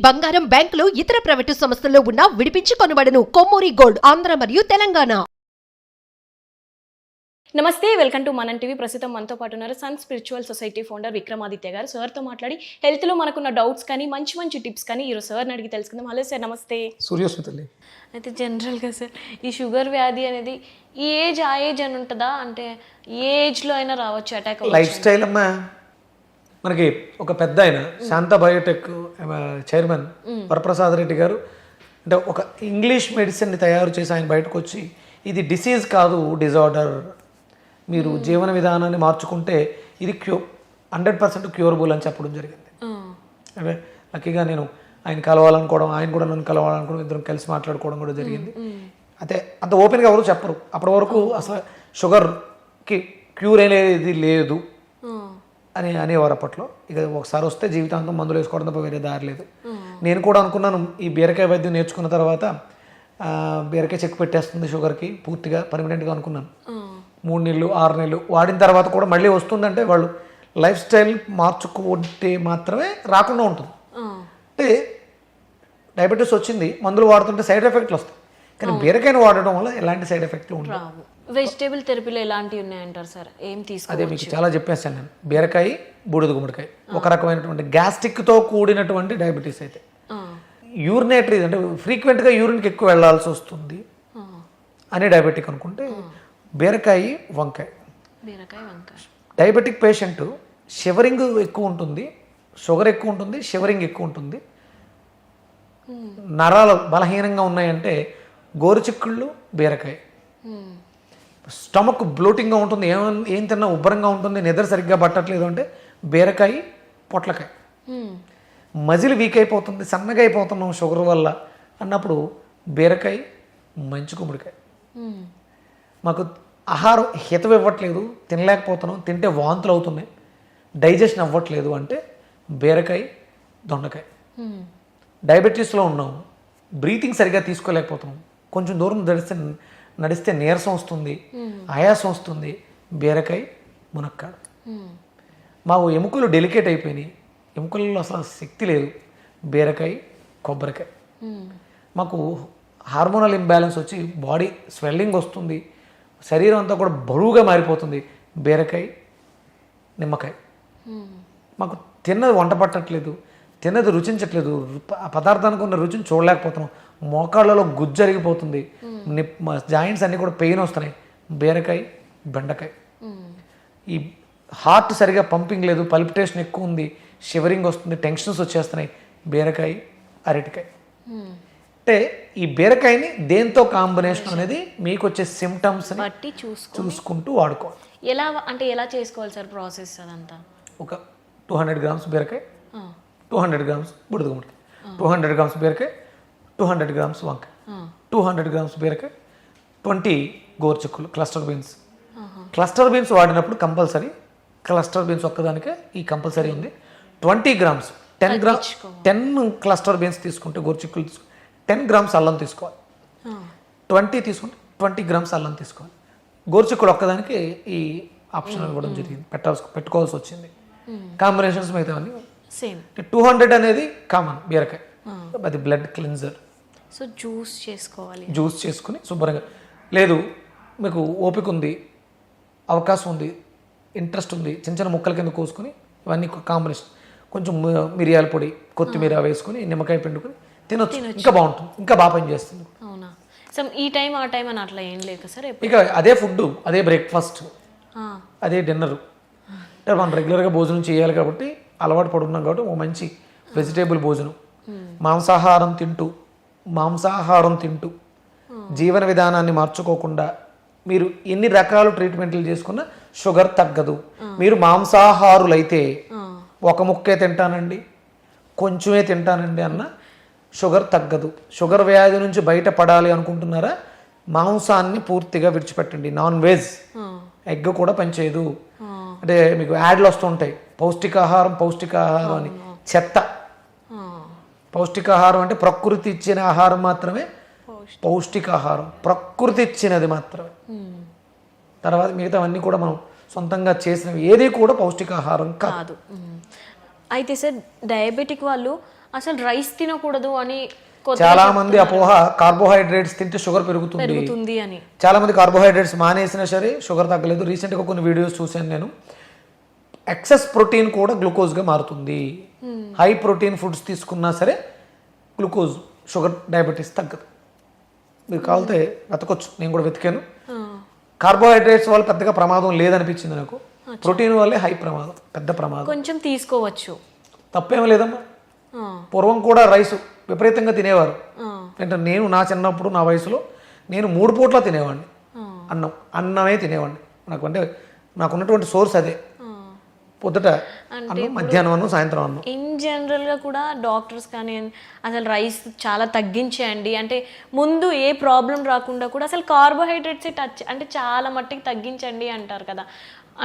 బంగారం బ్యాంకులు ఇతర ప్రైవేటు సంస్థల్లో ఉన్న విడిపించి కొనబడును. కొమ్మూరి గోల్డ్ ఆంధ్ర మరియు తెలంగాణ. నమస్తే, వెల్కమ్ టు మనం టీవీ. ప్రస్తుతం మనతో పాటు ఉన్నారు Sun spiritual society founder Vikramaditya garu. సార్తో మాట్లాడి హెల్త్లో మనకున్న డౌట్స్ కానీ మంచి మంచి టిప్స్ కానీ ఈరోజు సార్ని అడిగి తెలుసుకుందాం. హలో సార్, నమస్తే. సూర్యోస్మితల్లి. అయితే జనరల్గా సార్ ఈ షుగర్ వ్యాధి అనేది ఈ ఏజ్ ఆ ఏజ్ అని ఉంటుందా? అంటే ఏ ఏజ్లో అయినా రావచ్చు అటాక్? లైఫ్ స్టైల్ అమ్మా. మనకి ఒక పెద్ద ఆయన శాంత బయోటెక్ చైర్మన్ వరప్రసాద్ రెడ్డి గారు అంటే ఒక ఇంగ్లీష్ మెడిసిన్ని తయారు చేసి ఆయన బయటకు వచ్చి ఇది డిసీజ్ కాదు, డిజార్డర్, మీరు జీవన విధానాన్ని మార్చుకుంటే ఇది 100% క్యూరబుల్ అని చెప్పడం జరిగింది. అంటే లక్కీగా నేను ఆయన కలవాలనుకోవడం, ఆయన కూడా నన్ను కలవాలనుకోవడం, ఇద్దరం కలిసి మాట్లాడుకోవడం కూడా జరిగింది. అయితే అంత ఓపెన్గా ఎవరు చెప్పరు. అప్పటి వరకు అసలు షుగర్కి క్యూర్ అనేది లేదు అని అనేవారు అప్పట్లో. ఇక ఒకసారి వస్తే జీవితాంతం మందులు వేసుకోవడం తప్ప వేరే దారి లేదు. నేను కూడా అనుకున్నాను ఈ బీరకాయ వైద్యం నేర్చుకున్న తర్వాత బీరకాయ చెక్ పెట్టేస్తుంది షుగర్కి పూర్తిగా పర్మనెంట్గా అనుకున్నాను. 3 నెలలు 6 నెలలు వాడిన తర్వాత కూడా మళ్ళీ వస్తుందంటే వాళ్ళు లైఫ్ స్టైల్ మార్చుకుంటే మాత్రమే రాకుండా ఉంటుంది. అంటే డయాబెటీస్ వచ్చింది, మందులు వాడుతుంటే సైడ్ ఎఫెక్ట్లు వస్తాయి, కానీ బీరకాయను వాడడం వల్ల ఎలాంటి సైడ్ ఎఫెక్ట్లు ఉండవు. వెజిటేబుల్ థెరపీలో ఎలాంటివి ఉన్నాయంటారు సార్? ఏం తీసుకో? అదే మీకు చాలా చెప్పేస్తాను నేను. బీరకాయ, బూడిద గుమ్మడికాయ ఒక రకమైనటువంటి గ్యాస్ట్రిక్తో కూడినటువంటి డయాబెటీస్ అయితే, యూరినేటరీ అంటే ఫ్రీక్వెంట్గా యూరిన్కి ఎక్కువ వెళ్లాల్సి వస్తుంది అనే డయాబెటిక్ అనుకుంటే బీరకాయ, వంకాయ. డయాబెటిక్ పేషెంట్ షివరింగ్ ఎక్కువ ఉంటుంది, షుగర్ ఎక్కువ ఉంటుంది, షివరింగ్ ఎక్కువ ఉంటుంది, నరాలు బలహీనంగా ఉన్నాయంటే గోరుచిక్కుళ్ళు, బీరకాయ. స్టమక్ బ్లోటింగ్గా ఉంటుంది, ఏం తిన్నా ఉబ్బరంగా ఉంటుంది, నిద్ర సరిగ్గా పట్టట్లేదు అంటే బీరకాయ, పొట్లకాయ. మజిల్ వీక్ అయిపోతుంది, సన్నగా అయిపోతున్నాం షుగర్ వల్ల అన్నప్పుడు బీరకాయ, మంచి గుమ్మడికాయ. మాకు ఆహారం హితం ఇవ్వట్లేదు, తినలేకపోతున్నాం, తింటే వాంతులు అవుతున్నాయి, డైజెషన్ అవ్వట్లేదు అంటే బీరకాయ, దొండకాయ. డయాబెటీస్లో ఉన్నాం, బ్రీతింగ్ సరిగ్గా తీసుకోలేకపోతున్నాం, కొంచెం దూరం నడిస్తే నీరసం వస్తుంది, ఆయాసం వస్తుంది, బీరకాయ, మునక్కాడ. మాకు ఎముకలు డెలికేట్ అయిపోయినాయి, ఎముకలలో అసలు శక్తి లేదు, బీరకాయ, కొబ్బరికాయ. మాకు హార్మోనల్ ఇంబ్యాలెన్స్ వచ్చి బాడీ స్వెల్లింగ్ వస్తుంది, శరీరం అంతా కూడా బరువుగా మారిపోతుంది, బీరకాయ, నిమ్మకాయ. మాకు తిన్నది వంట పట్టట్లేదు, తిన్నది రుచించట్లేదు, ఆ పదార్థానికి ఉన్న రుచిని చూడలేకపోతున్నాం, మోకాళ్ళలో గుజ్జు జరిగిపోతుంది, జాయింట్స్ అన్నీ కూడా పెయిన్ వస్తున్నాయి, బీరకాయ, బెండకాయ. ఈ హార్ట్ సరిగా పంపింగ్ లేదు, పల్పిటేషన్ ఎక్కువ ఉంది, షివరింగ్ వస్తుంది, టెన్షన్స్ వచ్చేస్తున్నాయి, బీరకాయ, అరటికాయ. అంటే ఈ బీరకాయని దేంతో కాంబినేషన్ అనేది మీకు వచ్చే సిమ్టమ్స్ని బట్టి చూసుకుంటూ వాడుకోవాలి. ఎలా చేసుకోవాలి సార్ ప్రాసెస్ అదంతా? ఒక 200 గ్రామ్స్ బీరకాయ, 200 గ్రామ్స్ బుడిద గుమ్మడికాయ, 200 గ్రామ్స్ బీరకాయ, 200 గ్రామ్స్ వంకాయ, 200 గ్రామ్స్ బీరకాయ, 20 గోరుచిక్కులు, క్లస్టర్ బీన్స్. క్లస్టర్ బీన్స్ వాడినప్పుడు కంపల్సరీ, క్లస్టర్ బీన్స్ ఒక్కదానికే ఈ కంపల్సరీ ఉంది. 20 గ్రామ్స్ 10 క్లస్టర్ బీన్స్ తీసుకుంటే గోరుచిక్కులు 10 గ్రామ్స్ అల్లం తీసుకోవాలి. 20 తీసుకుంటే 20 గ్రామ్స్ అల్లం తీసుకోవాలి. గోరుచిక్కులు ఒక్కదానికి ఈ ఆప్షన్ ఇవ్వడం జరిగింది, పెట్టుకోవాల్సి వచ్చింది. కాంబినేషన్స్ మిగతా సేమ్. 200 అనేది కామన్ బీరకాయ, అది బ్లడ్ క్లిన్జర్. సో జ్యూస్ చేసుకోవాలి, జ్యూస్ చేసుకుని శుభ్రంగా. లేదు మీకు ఓపిక ఉంది, అవకాశం ఉంది, ఇంట్రెస్ట్ ఉంది, చిన్న చిన్న ముక్కల కింద కోసుకొని ఇవన్నీ కాంబినేషన్, కొంచెం మిరియాల పొడి, కొత్తిమీర వేసుకొని నిమ్మకాయ పిండుకొని తినొచ్చు, ఇంకా బాగుంటుంది, ఇంకా బాగా పనిచేస్తుంది. అవునా? సో ఈ టైం ఆ టైం అని అట్లా ఏం లేదు సార్? ఇక అదే ఫుడ్, అదే బ్రేక్ఫాస్ట్, అదే డిన్నర్. అంటే మనం రెగ్యులర్గా భోజనం చేయాలి కాబట్టి అలవాటు పడున్నాం కాబట్టి ఓ మంచి వెజిటేబుల్ భోజనం, మాంసాహారం తింటూ జీవన విధానాన్ని మార్చుకోకుండా మీరు ఎన్ని రకాల ట్రీట్మెంట్లు చేసుకున్నా షుగర్ తగ్గదు. మీరు మాంసాహారులైతే ఒక ముక్కే తింటానండి, కొంచెమే తింటానండి అన్న షుగర్ తగ్గదు. షుగర్ వ్యాధి నుంచి బయటపడాలి అనుకుంటున్నారా, మాంసాన్ని పూర్తిగా విడిచిపెట్టండి. నాన్ వెజ్, ఎగ్ కూడా పనిచేయదు. అంటే మీకు యాడ్లు వస్తుంటాయి, పౌష్టికాహారం అని. చెత్త. పౌష్టికాహారం అంటే ప్రకృతి ఇచ్చిన ఆహారం మాత్రమే పౌష్టికాహారం, ప్రకృతి ఇచ్చినది మాత్రమే. తర్వాత మిగతావన్నీ కూడా మనం సొంతంగా చేసినవి ఏది కూడా పౌష్టికాహారం కాదు. అయితే సార్ డయాబెటిక్ వాళ్ళు అసలు రైస్ తినకూడదు అని చాలా మంది అపోహ కార్బోహైడ్రేట్స్ తింటే షుగర్ పెరుగుతుంది పెరుగుతుంది అని. చాలా మంది కార్బోహైడ్రేట్స్ మానేసినా సరే షుగర్ తగ్గలేదు. రీసెంట్గా కొన్ని వీడియోస్ చూశాను నేను. ఎక్సెస్ ప్రోటీన్ కూడా గ్లూకోజ్గా మారుతుంది. హై ప్రోటీన్ ఫుడ్స్ తీసుకున్నా సరే గ్లూకోజ్ షుగర్ డయాబెటీస్ తగ్గదు. మీరు కావాలితే వెతకొచ్చు, నేను కూడా వెతికాను. కార్బోహైడ్రేట్స్ వల్ల పెద్దగా ప్రమాదం లేదనిపించింది నాకు. ప్రోటీన్ వల్లే హై ప్రమాదం, పెద్ద ప్రమాదం. కొంచెం తీసుకోవచ్చు, తప్పేమీ లేదమ్మా. పూర్వం కూడా రైసు విపరీతంగా తినేవారు. అంటే నేను నా చిన్నప్పుడు నా వయసులో నేను 3 పూట్ల తినేవాడిని. అన్నమే తినేవాడిని. నాకున్నటువంటి సోర్స్ అదే. పొద్దుట అన్నం, మధ్యాహ్నం అన్నం, సాయంత్రం అన్నం. ఇన్ జనరల్గా కూడా డాక్టర్స్ కానీ అసలు రైస్ చాలా తగ్గించేయండి అంటే ముందు ఏ ప్రాబ్లం రాకుండా కూడా అసలు కార్బోహైడ్రేట్స్ టచ్ అంటే చాలా మట్టికి తగ్గించండి అంటారు కదా,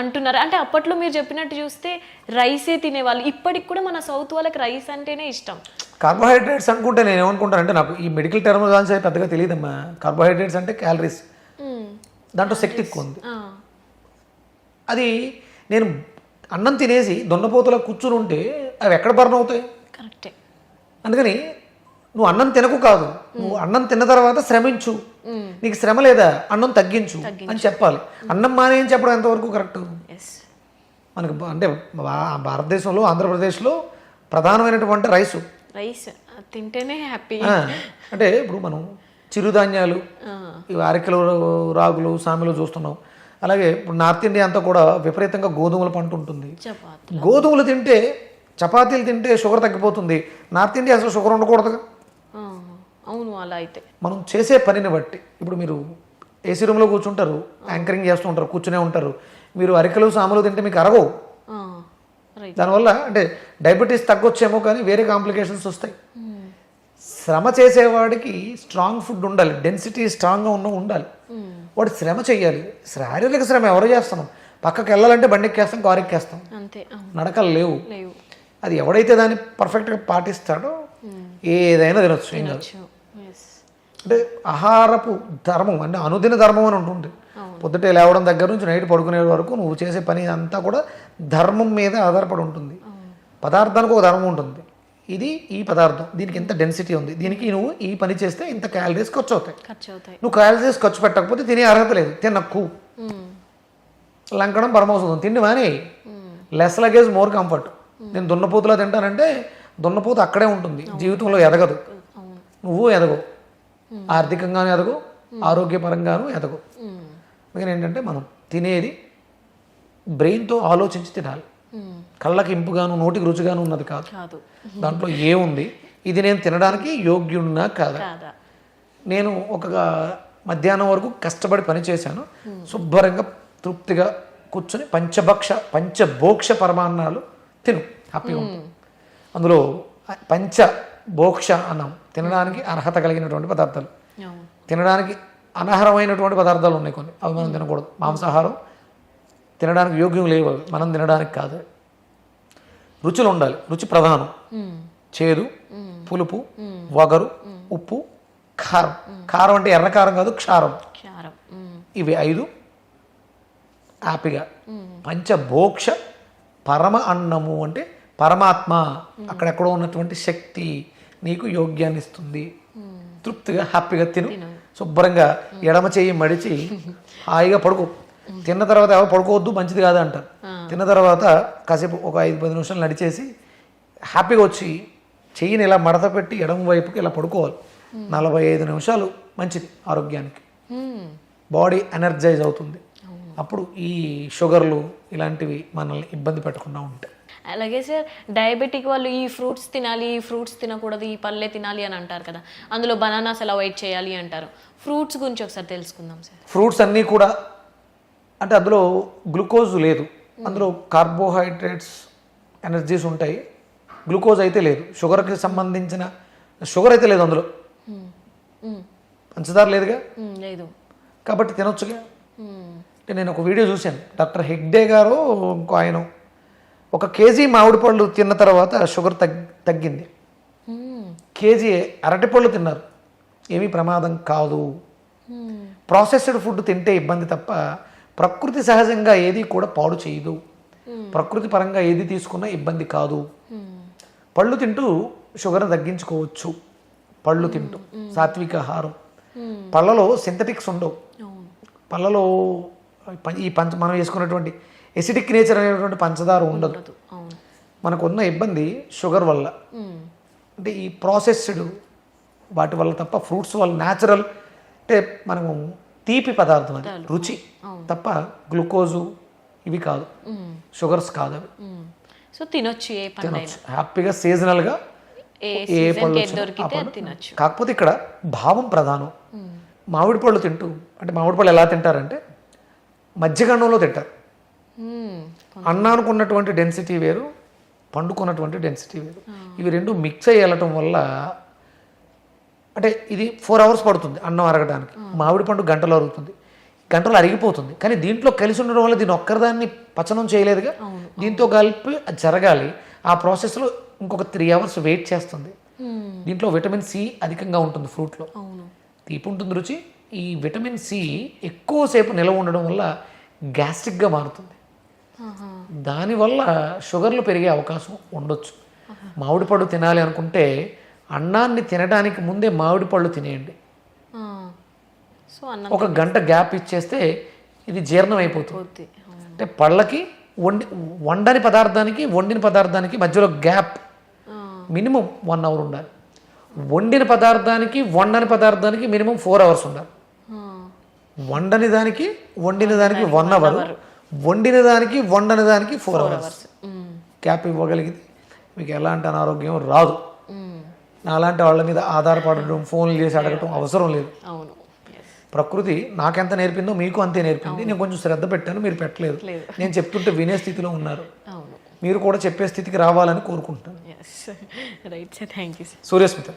అంటున్నారు. అంటే అప్పట్లో మీరు చెప్పినట్టు చూస్తే రైసే తినేవాళ్ళు. ఇప్పటికి కూడా మన సౌత్ వాళ్ళకి రైస్ అంటేనే ఇష్టం. కార్బోహైడ్రేట్స్ అనుకుంటే నేను ఏమనుకుంటానంటే, నాకు ఈ మెడికల్ టర్మినాలజీ పెద్దగా తెలియదమ్మా. కార్బోహైడ్రేట్స్ అంటే క్యాలరీస్, దాంట్లో శక్తి ఎక్కువ ఉంది. అది నేను అన్నం తినేసి దొన్నపోతలో కూర్చుని ఉంటే అవి ఎక్కడ బర్న్ అవుతాయి? కరెక్టే. అందుకని నువ్వు అన్నం తినకు కాదు, నువ్వు అన్నం తిన్న తర్వాత శ్రమించు. నీకు శ్రమ లేదా, అన్నం తగ్గించు అని చెప్పాలి. అన్నం మానేయని చెప్పడం ఎంతవరకు కరెక్ట్? మనకు అంటే భారతదేశంలో ఆంధ్రప్రదేశ్లో ప్రధానమైనటువంటి రైసు. రైస్ తింటేనే హ్యాపీ. అంటే ఇప్పుడు మనం చిరుధాన్యాలు, ఇవి అరికెలు, రాగులు, సామెలు చూస్తున్నాం. అలాగే ఇప్పుడు నార్త్ ఇండియా అంతా కూడా విపరీతంగా గోధుమల పంట ఉంటుంది. గోధుమలు తింటే, చపాతీలు తింటే షుగర్ తగ్గిపోతుంది. నార్త్ ఇండియా అసలు షుగర్ ఉండకూడదుగా. అవును, అలా అయితే మనం చేసే పనిని బట్టి. ఇప్పుడు మీరు ఏసీ రూమ్లో కూర్చుంటారు, యాంకరింగ్ చేస్తూ ఉంటారు, కూర్చునే ఉంటారు. మీరు అరికెలు, సామెలు తింటే మీకు అరగవు. దానివల్ల అంటే డయాబెటీస్ తగ్గొచ్చేమో, కానీ వేరే కాంప్లికేషన్స్ వస్తాయి. శ్రమ చేసేవాడికి స్ట్రాంగ్ ఫుడ్ ఉండాలి, డెన్సిటీ స్ట్రాంగ్గా ఉండాలి. వాడు శ్రమ చెయ్యాలి. శారీరక శ్రమ ఎవరు చేస్తున్నాం? పక్కకి వెళ్ళాలంటే బండి ఎక్కేస్తాం, కారు ఎక్కేస్తాం, నడకలు లేవు. అది ఎవడైతే దాన్ని పర్ఫెక్ట్గా పాటిస్తాడో ఏదైనా తినొచ్చు. ఏం కాదు. అంటే ఆహారపు ధర్మం అంటే అనుదిన ధర్మం అని ఉంటుంది. పొద్దుటే లేవడం దగ్గర నుంచి నైట్ పడుకునే వరకు నువ్వు చేసే పని అంతా కూడా ధర్మం మీద ఆధారపడి ఉంటుంది. పదార్థానికి ఒక ధర్మం ఉంటుంది. ఇది ఈ పదార్థం, దీనికి ఇంత డెన్సిటీ ఉంది, దీనికి నువ్వు ఈ పని చేస్తే ఇంత క్యాలరీస్ ఖర్చు అవుతాయి. నువ్వు క్యాలరీస్ ఖర్చు పెట్టకపోతే తినే అర్హత లేదు. తినక్కు లంకడం పరమౌషధం. తిండి మానే. Less luggage more comfort. నేను దున్నపోతులా తింటానంటే దున్నపోతు అక్కడే ఉంటుంది, జీవితంలో ఎదగదు. నువ్వు ఎదగవు, ఆర్థికంగానూ ఎదగవు, ఆరోగ్యపరంగానూ ఎదగవు. అందుకని ఏంటంటే మనం తినేది బ్రెయిన్తో ఆలోచించి తినాలి. కళ్ళకి ఇంపుగాను నోటికి రుచిగాను ఉన్నది కాదు. దాంట్లో ఏముంది, ఇది నేను తినడానికి యోగ్యున్నా కాదా. నేను ఒక మధ్యాహ్నం వరకు కష్టపడి పని చేశాను, శుభ్రంగా తృప్తిగా కూర్చొని పంచభోక్ష పరమాన్నాలు తిను, హ్యాపీగా ఉంటుంది. అందులో పంచభోక్ష అన్నం తినడానికి అర్హత కలిగినటువంటి పదార్థాలు, తినడానికి అనర్హమైనటువంటి పదార్థాలు ఉన్నాయి కొన్ని, అవి మనం తినకూడదు. మాంసాహారం తినడానికి యోగ్యం లేవు, మనం తినడానికి కాదు. రుచులు ఉండాలి, రుచి ప్రధానం. చేదు, పులుపు, వగరు, ఉప్పు, కారం. కారం అంటే ఎర్ర కారం కాదు, క్షారం. ఇవి 5 హ్యాపీగా. పంచభోక్ష పరమ అన్నము అంటే పరమాత్మ, అక్కడెక్కడో ఉన్నటువంటి శక్తి నీకు యోగ్యాన్ని ఇస్తుంది. తృప్తిగా హ్యాపీగా తిను, శుభ్రంగా ఎడమ చేయి మడిచి హాయిగా పడుకో. తిన్న తర్వాత ఎవరు పడుకోవద్దు, మంచిది కాదు అంటారు. తిన్న తర్వాత కాసేపు ఒక 5-10 నిమిషాలు నడిచేసి హ్యాపీగా వచ్చి చెయ్యిని ఇలా మడత పెట్టి ఎడమ వైపుకి ఇలా పడుకోవాలి. 45 నిమిషాలు మంచిది ఆరోగ్యానికి. బాడీ ఎనర్జైజ్ అవుతుంది. అప్పుడు ఈ షుగర్లు ఇలాంటివి మనల్ని ఇబ్బంది పెట్టకుండా ఉంటాయి. అలాగే సార్, డయాబెటిక్ వాళ్ళు ఈ ఫ్రూట్స్ తినాలి, ఈ ఫ్రూట్స్ తినకూడదు, ఈ పళ్ళే తినాలి అని అంటారు కదా, అందులో బనానాస్ ఎలా అవాయిడ్ చేయాలి అంటారు. ఫ్రూట్స్ గురించి ఒకసారి తెలుసుకుందాం సార్. ఫ్రూట్స్ అన్నీ కూడా అంటే అందులో గ్లూకోజ్ లేదు, అందులో కార్బోహైడ్రేట్స్, ఎనర్జీస్ ఉంటాయి. గ్లూకోజ్ అయితే లేదు. షుగర్కి సంబంధించిన షుగర్ అయితే లేదు అందులో, పంచదార లేదుగా, లేదు. కాబట్టి తినొచ్చుగా. అంటే నేను ఒక వీడియో చూశాను, డాక్టర్ హెగ్డే గారు ఇంకో ఆయన 1 కేజీ మామిడి పళ్ళు తిన్న తర్వాత షుగర్ తగ్గింది. కేజీ అరటిపళ్ళు తిన్నారు, ఏమీ ప్రమాదం కాదు. ప్రాసెస్డ్ ఫుడ్ తింటే ఇబ్బంది తప్ప ప్రకృతి సహజంగా ఏది కూడా పాడు చేయదు. ప్రకృతి పరంగా ఏది తీసుకున్నా ఇబ్బంది కాదు. పళ్ళు తింటూ షుగర్ని తగ్గించుకోవచ్చు పళ్ళు తింటూ, సాత్విక ఆహారం. పళ్ళలో సింథటిక్స్ ఉండవు. పళ్ళలో మనం వేసుకున్నటువంటి ఎసిడిక్ నేచర్ అనేటువంటి పంచదార ఉండదు. మనకున్న ఇబ్బంది షుగర్ వల్ల, అంటే ఈ ప్రాసెస్డ్ వాటి వల్ల తప్ప, ఫ్రూట్స్ వల్ల న్యాచురల్ అంటే మనము తీపి పదార్థం అది రుచి తప్ప గ్లూకోజు ఇవి కాదు, షుగర్స్ కాదు అవి. సో తినొచ్చు, ఏ పండు హ్యాపీగా సీజనల్గా ఏ పళ్ళు తినొచ్చు. కాకపోతే ఇక్కడ భావం ప్రధానం. మామిడి పళ్ళు తింటూ, అంటే మామిడి పళ్ళు ఎలా తింటారంటే మధ్యగండంలో తింటారు. అన్నానికి ఉన్నటువంటి డెన్సిటీ వేరు, పండుకున్నటువంటి డెన్సిటీ వేరు. ఇవి రెండు మిక్స్ అయ్యి వెళ్ళటం వల్ల, అంటే ఇది 4 hours పడుతుంది అన్నం అరగడానికి, మామిడి పండు గంటలో అరుగుతుంది, గంటలో అరిగిపోతుంది. కానీ దీంట్లో కలిసి ఉండడం వల్ల దీని ఒక్కరిదాన్ని పచనం చేయలేదుగా, దీంతో కలిపి అది జరగాలి. ఆ ప్రాసెస్లో ఇంకొక 3 hours వెయిట్ చేస్తుంది. దీంట్లో విటమిన్ సి అధికంగా ఉంటుంది ఫ్రూట్లో. తీపి ఉంటుంది రుచి. ఈ విటమిన్ సి ఎక్కువసేపు నిల్వ ఉండడం వల్ల గ్యాస్ట్రిక్గా మారుతుంది. దానివల్ల షుగర్లు పెరిగే అవకాశం ఉండొచ్చు. మామిడి పళ్ళు తినాలి అనుకుంటే అన్నాన్ని తినడానికి ముందే మామిడి పళ్ళు తినేయండి. సో అన్నం 1 గంట గ్యాప్ ఇచ్చేస్తే ఇది జీర్ణం అయిపోతుంది. అంటే పళ్ళకి వండని పదార్థానికి వండిన పదార్థానికి మధ్యలో గ్యాప్ మినిమం 1 hour ఉండాలి. వండిన పదార్థానికి వండని పదార్థానికి మినిమం 4 hours ఉండాలి. వండని దానికి వండిన దానికి 1 hour, వండిన దానికి వండని దానికి 4 hours గ్యాప్ ఇవ్వగలిగితే మీకు ఎలాంటి అనారోగ్యం రాదు. నాలాంటి వాళ్ళ మీద ఆధారపడడం, ఫోన్లు చేసి అడగటం అవసరం లేదు. ప్రకృతి నాకెంత నేర్పిందో మీకు అంతే నేర్పింది. నేను కొంచెం శ్రద్ధ పెట్టాను, మీరు పెట్టలేదు. నేను చెప్తుంటే వినే స్థితిలో ఉన్నారు. మీరు కూడా చెప్పే స్థితికి రావాలని కోరుకుంటున్నాను. Right sir, thank you sir. Suryasmita.